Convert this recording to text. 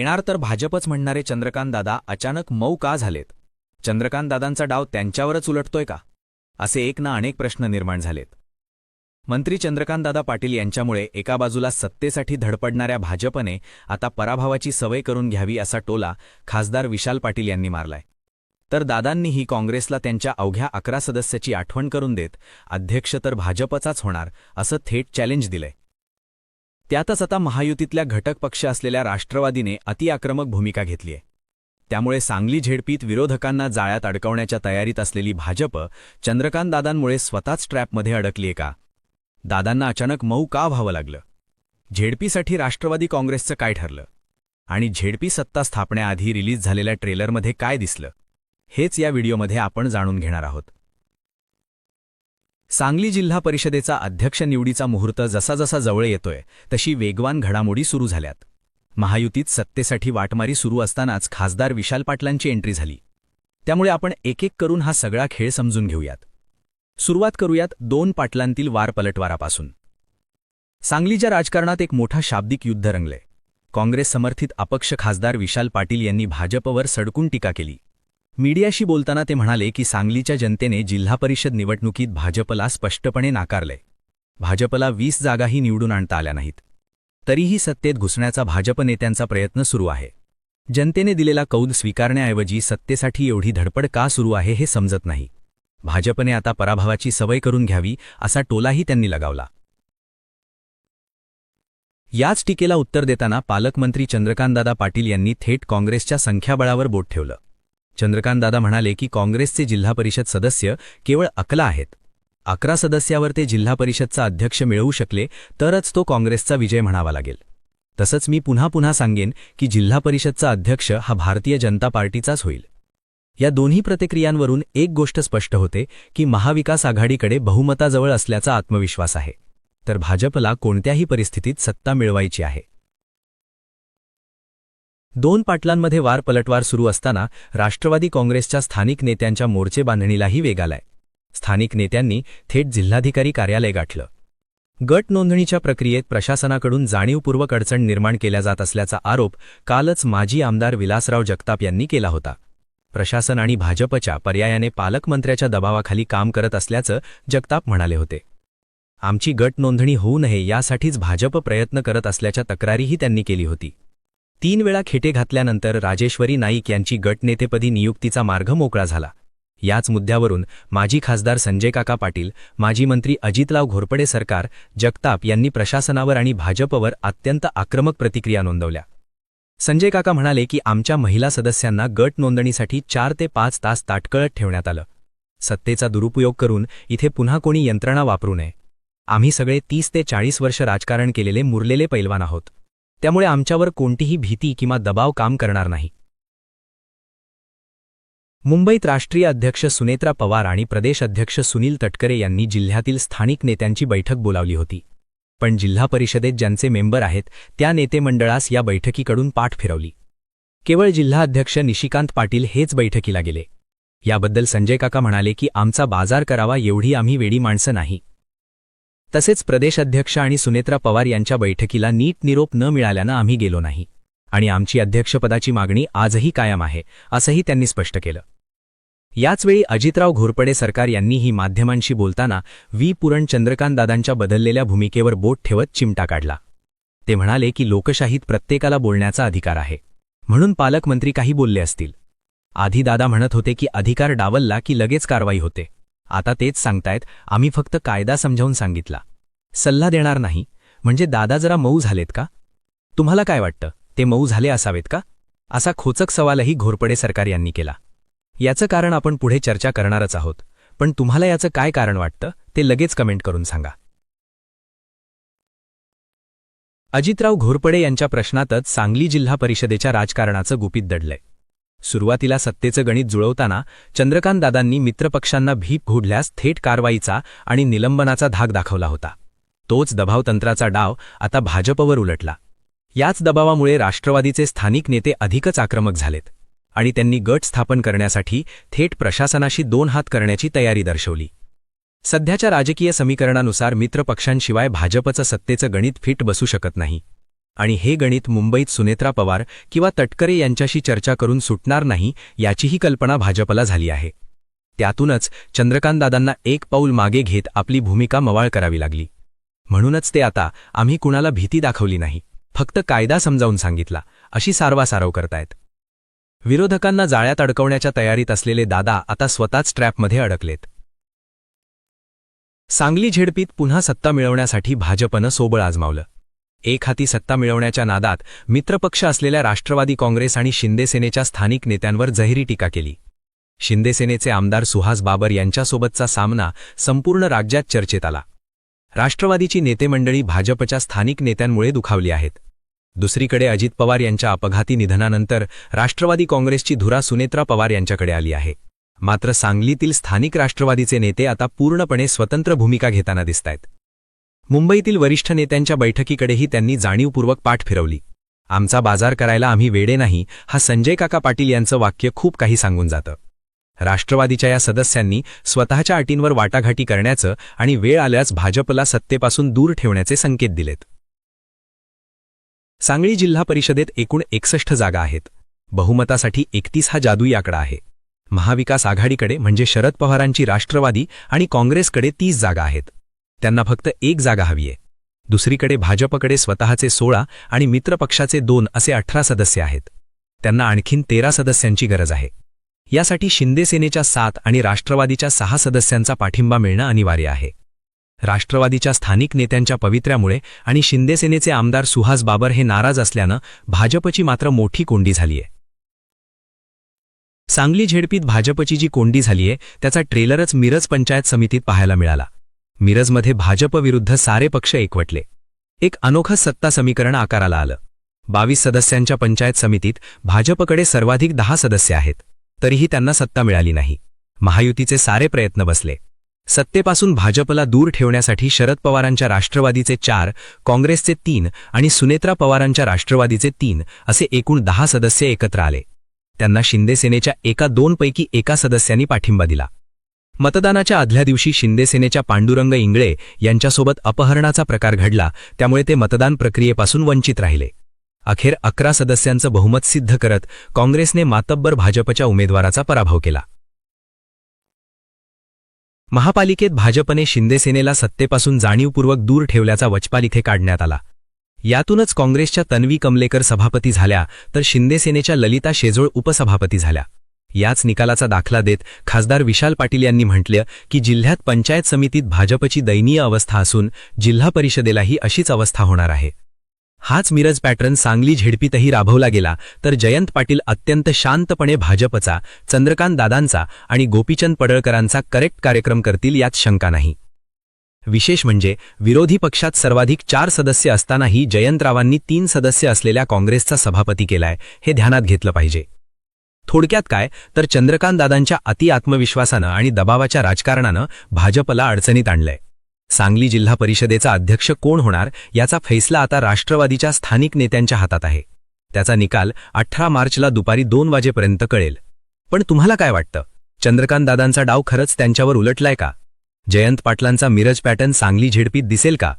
येणार तर भाजपच म्हणणारे चंद्रकांतदादा अचानक मऊ का झालेत? चंद्रकांतदादांचा डाव त्यांच्यावरच उलटतोय का? असे एक ना अनेक प्रश्न निर्माण झालेत. मंत्री चंद्रकांतदादा पाटील यांच्यामुळे एका बाजूला सत्तेसाठी धडपडणाऱ्या भाजपने आता पराभवाची सवय करून घ्यावी असा टोला खासदार विशाल पाटील यांनी मारलाय. तर दादांनीही काँग्रेसला त्यांच्या अवघ्या 11 सदस्याची आठवण करून देत अध्यक्ष तर भाजपचाच होणार असं थेट चॅलेंज दिलंय. त्यातच आता महायुतीतल्या घटक पक्ष असलेल्या राष्ट्रवादीने अतिआक्रमक भूमिका घेतलीय. त्यामुळे सांगली झेडपीत विरोधकांना जाळ्यात अडकवण्याच्या तयारीत असलेली भाजप चंद्रकांतदादांमुळे स्वतःच ट्रॅपमध्ये अडकलीय का? दादांना अचानक मऊ का व्हावं लागलं? झेडपीसाठी राष्ट्रवादी काँग्रेसचं काय ठरलं? आणि झेडपी सत्ता स्थापण्याआधी रिलीज झालेल्या ट्रेलरमध्ये काय दिसलं? हेच या व्हिडिओमध्ये आपण जाणून घेणार आहोत. सांगली जिल्हा परिषदेचा अध्यक्ष निवडीचा मुहूर्त जसा जसा जवळ येतोय तशी वेगवान घडामोडी सुरू झाल्यात. महायुतीत सत्तेसाठी वाटमारी सुरू असतानाच खासदार विशाल पाटलांची एंट्री झाली. त्यामुळे आपण एक एक करून हा सगळा खेळ समजून घेऊयात. सुरुवात करूयात 2 पाटलांतील वार पलटवारापासून. सांगलीच्या राजकारणात एक मोठा शाब्दिक युद्ध रंगले. काँग्रेस समर्थित अपक्ष खासदार विशाल पाटील यांनी भाजपवर सडकून टीका केली. मीडियाशी बोलताना ते म्हणाले की सांगलीच्या जनतेने जिल्हा परिषद निवडणुकीत भाजपला स्पष्टपणे नाकारले. भाजपला 20 जागाही निवडून आणता आल्या नाहीत. तरीही सत्तेत घुसण्याचा भाजप नेत्यांचा प्रयत्न सुरू आहे. जनतेने दिलेला कौल स्वीकारण्याऐवजी सत्तेसाठी एवढी धडपड का सुरू आहे हे समजत नाही. भाजपने आता पराभवाची सवय करून घ्यावी असा टोलाही त्यांनी लगावला. याच टीकेला उत्तर देताना पालकमंत्री चंद्रकांतदादा पाटील यांनी थेट काँग्रेसच्या संख्याबळावर बोट ठेवलं. चंद्रकांतदादा म्हणाले की काँग्रेसचे जिल्हा परिषद सदस्य केवळ 11 आहेत. 11 सदस्यावर ते जिल्हा परिषदचा अध्यक्ष मिळवू शकले तरच तो काँग्रेसचा विजय म्हणावा लागेल. तसंच मी पुन्हा सांगेन की जिल्हा परिषदचा अध्यक्ष हा भारतीय जनता पार्टीचाच होईल. या दोन्ही प्रतिक्रियांवरून एक गोष्ट स्पष्ट होते की महाविकास आघाडीकडे बहुमताजवळ असल्याचा आत्मविश्वास आहे. तर भाजपला कोणत्याही परिस्थितीत सत्ता मिळवायची आहे. 2 पाटलांमध्ये वार पलटवार सुरू असताना राष्ट्रवादी काँग्रेसच्या स्थानिक नेत्यांच्या मोर्चे बांधणीलाही वेग आलाय. स्थानिक नेत्यांनी थेट जिल्हाधिकारी कार्यालय गाठलं. गट नोंदणीच्या प्रक्रियेत प्रशासनाकडून जाणीवपूर्वक अडचण निर्माण केल्या जात असल्याचा आरोप कालच माजी आमदार विलासराव जगताप यांनी केला होता. प्रशासन आणि भाजपच्या पर्यायाने पालकमंत्र्याच्या दबावाखाली काम करत असल्याचं जगताप म्हणाले होते. आमची गट नोंदणी होऊ नये यासाठीच भाजप प्रयत्न करत असल्याच्या तक्रारीही त्यांनी केली होती. 3 वेळा खेटे घातल्यानंतर राजेश्वरी नाईक यांची गटनेतेपदी नियुक्तीचा मार्ग मोकळा झाला. याच मुद्द्यावरून माजी खासदार संजय काका पाटील, माजी मंत्री अजितराव घोरपडे सरकार, जगताप यांनी प्रशासनावर आणि भाजपवर अत्यंत आक्रमक प्रतिक्रिया नोंदवल्या. संजय काका म्हणाले की आमच्या महिला सदस्यांना गट नोंदणीसाठी 4 ते 5 तास ताटकळत ठेवण्यात आलं. सत्तेचा दुरुपयोग करून इथे पुन्हा कोणी यंत्रणा वापरू नये. आम्ही सगळे 30 ते 40 वर्ष राजकारण केलेले मुरलेले पैलवान आहोत. त्यामुळे आमच्यावर कोणतीही भीती किंवा दबाव काम करणार नाही. मुंबईत राष्ट्रीय अध्यक्ष सुनेत्रा पवार आणि प्रदेश अध्यक्ष सुनील तटकरे यांनी जिल्ह्यातील स्थानिक नेत्यांची बैठक बोलावली होती. पण जिल्हा परिषदेत ज्यांचे मेंबर आहेत त्या नेते मंडळास या बैठकीकडून पाठ फिरवली. केवळ जिल्हा अध्यक्ष निशिकांत पाटील हेच बैठकीला गेले. याबद्दल संजय काका म्हणाले की आमचा बाजार करावा एवढी आम्ही वेडी माणसं नाही. तसेच प्रदेश अध्यक्ष आणि सुनेत्रा पवार यांच्या बैठकीला नीट निरोप न मिळाल्यानं आम्ही गेलो नाही आणि आमची अध्यक्षपदाची मागणी आजही कायम आहे असंही त्यांनी स्पष्ट केलं. याचवेळी अजितराव घोरपडे सरकार यांनीही माध्यमांशी बोलताना पुरण चंद्रकांतदादांच्या बदललेल्या भूमिकेवर बोट ठेवत चिमटा काढला. ते म्हणाले की लोकशाहीत प्रत्येकाला बोलण्याचा अधिकार आहे, म्हणून पालकमंत्री काही बोलले असतील. आधी दादा म्हणत होते की अधिकार डावलला की लगेच कारवाई होते. आता तेच सांगतायत आम्ही फक्त कायदा समजावून सांगितला, सल्ला देणार नाही. म्हणजे दादा जरा मऊ झालेत का? तुम्हाला काय वाटतं, ते मऊ झाले असावेत का? असा खोचक सवालही घोरपडे सरकार यांनी केला. याचं कारण आपण पुढे चर्चा करणारच आहोत, पण तुम्हाला याचं काय कारण वाटतं ते लगेच कमेंट करून सांगा. अजितराव घोरपडे यांच्या प्रश्नातच सांगली जिल्हा परिषदेच्या राजकारणाचं गुपित दडलंय. सुरुवातीला सत्तेचं गणित जुळवताना चंद्रकांतदादांनी मित्रपक्षांना भीप घोडल्यास थेट कारवाईचा आणि निलंबनाचा धाक दाखवला होता. तोच दबावतंत्राचा डाव आता भाजपवर उलटला. याच दबावामुळे राष्ट्रवादीचे स्थानिक नेते अधिकच आक्रमक झालेत आणि त्यांनी गट स्थापन करण्यासाठी थेट प्रशासनाशी 2 हात करण्याची तयारी दर्शवली. सध्याच्या राजकीय समीकरणानुसार मित्रपक्षांशिवाय भाजपचं सत्तेचं गणित फिट बसू शकत नाही. आणि हे गणित मुंबईत सुनेत्रा पवार किंवा तटकरे यांच्याशी चर्चा करून सुटणार नाही याचीही कल्पना भाजपला झाली आहे. त्यातूनच चंद्रकांतदादांना एक पाऊल मागे घेत आपली भूमिका मवाळ करावी लागली. म्हणूनच ते आता आम्ही कुणाला भीती दाखवली नाही, फक्त कायदा समजावून सांगितला अशी सारवासारव करतायत. विरोधकांना जाळ्यात अडकवण्याच्या तयारीत असलेले दादा आता स्वतःच ट्रॅपमध्ये अडकलेत. सांगली झेडपीत पुन्हा सत्ता मिळवण्यासाठी भाजपनं सोबळ आजमावलं. एक हाती सत्ता मिळवण्याच्या नादात मित्रपक्ष असलेल्या राष्ट्रवादी काँग्रेस आणि शिंदेसेनेच्या स्थानिक नेत्यांवर जहिरी टीका केली. शिंदेसेनेचे आमदार सुहास बाबर यांच्यासोबतचा सामना संपूर्ण राज्यात चर्चेत आला. राष्ट्रवादीची नेतेमंडळी भाजपच्या स्थानिक नेत्यांमुळे दुखावली आहेत. दुसरीकडे अजित पवार यांच्या अपघाती निधनानंतर राष्ट्रवादी काँग्रेसची धुरा सुनेत्रा पवार यांच्याकडे आली आहे. मात्र सांगलीतील स्थानिक राष्ट्रवादीचे नेते आता पूर्णपणे स्वतंत्र भूमिका घेताना दिसतायत. मुंबईतील वरिष्ठ नेत्यांच्या बैठकीकडेही त्यांनी जाणीवपूर्वक पाठ फिरवली. आमचा बाजार करायला आम्ही वेडे नाही, हा संजय काका पाटील यांचं वाक्य खूप काही सांगून जातं. राष्ट्रवादीच्या या सदस्यांनी स्वतःच्या अटींवर वाटाघाटी करण्याचं आणि वेळ आल्यास भाजपला सत्तेपासून दूर ठेवण्याचे संकेत दिलेत. सांगली जिल्हा परिषदेत एकूण 61 जागा आहेत. बहुमतासाठी 31 हा जादुई आकडा आहे. महाविकास आघाडीकडे म्हणजे शरद पवारांची राष्ट्रवादी आणि काँग्रेसकडे 30 जागा आहेत. त्यांना फक्त एक जागा हवीये. दुसरीकडे भाजपकडे स्वतःचे 16 आणि मित्रपक्षाचे 2 असे 18 सदस्य आहेत. त्यांना आणखीन 13 सदस्यांची गरज आहे. यासाठी शिंदेसेनेच्या 7 आणि राष्ट्रवादीच्या 6 सदस्यांचा पाठिंबा मिळणं अनिवार्य आहे. राष्ट्रवादीच्या स्थानिक नेत्यांच्या पवित्र्यामुळे आणि शिंदेसेनेचे आमदार सुहास बाबर हे नाराज असल्यानं भाजपची मात्र मोठी कोंडी झालीय. सांगली झेडपीत भाजपची जी कोंडी झालीय त्याचा ट्रेलरच मिरज पंचायत समितीत पाहायला मिळाला. मिरजमध्ये भाजप विरुद्ध सारे पक्ष एकवटले. एक अनोखं सत्ता समीकरण आकाराला आलं. 22 सदस्यांच्या पंचायत समितीत भाजपकडे सर्वाधिक 10 सदस्य आहेत. तरीही त्यांना सत्ता मिळाली नाही. महायुतीचे सारे प्रयत्न बसले. सत्तेपासून भाजपला दूर ठेवण्यासाठी शरद पवारांच्या राष्ट्रवादीचे 4, काँग्रेसचे 3 आणि सुनेत्रा पवारांच्या राष्ट्रवादीचे 3 असे एकूण 10 सदस्य एकत्र आले. त्यांना शिंदेसेनेच्या 1-2 पैकी एका सदस्यांनी पाठिंबा दिला. मतदानाच्या आदल्या दिवशी शिंदेसेनेच्या पांडुरंग इंगळे यांच्यासोबत अपहरणाचा प्रकार घडला, त्यामुळे ते मतदान प्रक्रियेपासून वंचित राहिले. अखेर 11 सदस्यांचं बहुमत सिद्ध करत काँग्रेसने मातब्बर भाजपच्या उमेदवाराचा पराभव केला. महापालिकेत भाजपने शिंदेसेनेला सत्तेपासून जाणीवपूर्वक दूर ठेवल्याचा वचपा इथे काढण्यात आला. यातूनच काँग्रेसच्या तन्वी कमलेकर सभापती झाल्या तर शिंदेसेनेच्या ललिता शेजोळ उपसभापती झाल्या. याच निकालाचा दाखला देत खासदार विशाल पाटील यांनी म्हटलं की जिल्ह्यात पंचायत समितीत भाजपची दयनीय अवस्था असून जिल्हा परिषदेलाही अशीच अवस्था होणार आहे. हाच मिरज पॅटर्न सांगली झेडपीतही राबवला गेला तर जयंत पाटील अत्यंत शांतपणे भाजपचा, चंद्रकांतदादांचा आणि गोपीचंद पडळकरांचा करेक्ट कार्यक्रम करतील यात शंका नाही. विशेष म्हणजे विरोधी पक्षात सर्वाधिक 4 सदस्य असतानाही जयंतरावांनी 3 सदस्य असलेल्या काँग्रेसचा सभापती केलाय, हे ध्यानात घेतलं पाहिजे. थोडक्यात काय तर चंद्रकांतदादांच्या अति आत्मविश्वासानं आणि दबावाच्या राजकारणानं भाजपला अडचणीत आणलंय. सांगली जिल्हा परिषदेचा अध्यक्ष कोण होणार याचा फैसला आता राष्ट्रवादीच्या स्थानिक नेत्यांच्या हातात आहे. त्याचा निकाल 18 मार्चला दुपारी 2 वाजेपर्यंत कळेल. पण तुम्हाला काय वाटतं, चंद्रकांतदादांचा डाव खरंच त्यांच्यावर उलटलाय का? जयंत पाटलांचा मिरज पॅटर्न सांगली झेडपीत दिसेल का?